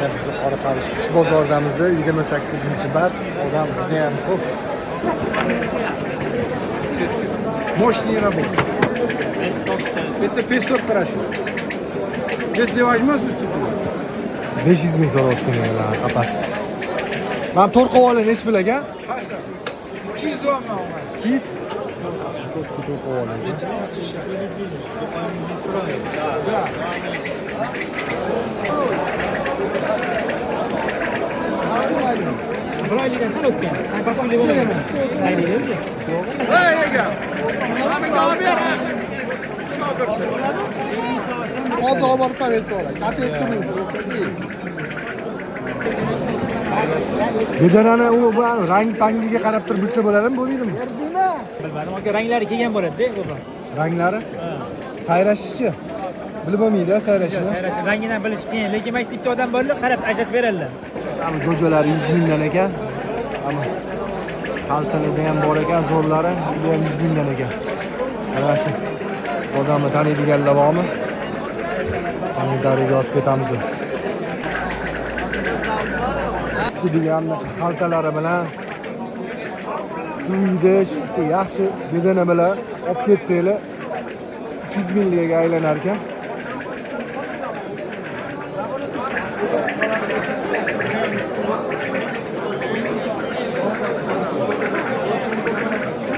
mana biz Qoraqamish qush bozoridamiz, 28-bar. Odam juda ham ko'p. Мощные работы. Это 500 хорошо. Если возьмешь на себя, 500 ming so'rayotgan ekan qapas. Men to'rqov olay nechi pul aka? Паша, 202 мал. 200. To'rqov olay. Да. Brayliga sal o'tgan. Qancha pulga bo'laman? Saylaydi. Hey, ega. Amin Gavir. Shogird. Hozir olib borib aytib Katta aytdim. Bedanani u rang tangiga qarab turib bilsa bo'ladimi, bo'lmaydimi? Bilmadim, aka ranglari kelgan bo'ladi-da, ko'proq. Ranglari? Sayrashishi. Bilib bo'lmaydi sayrashini. Sayrash rangidan bilish qiyin, lekin mana shu tipda odam bo'ldi, qarab ajratib beradilar. Ham jo'jolar 100 mingdan ekan. Ammo xaltalida ham bor ekan, zo'rlari bu ham 100 mingdan ekan. Mana shu odamni taniydiganlar bormi? Kommentariyaga yozib ketamiz. Studiyaning xaltalari bilan suv idish, yaxshi bedana bilan olib ketsanglar 300 mingga aylanar ekan.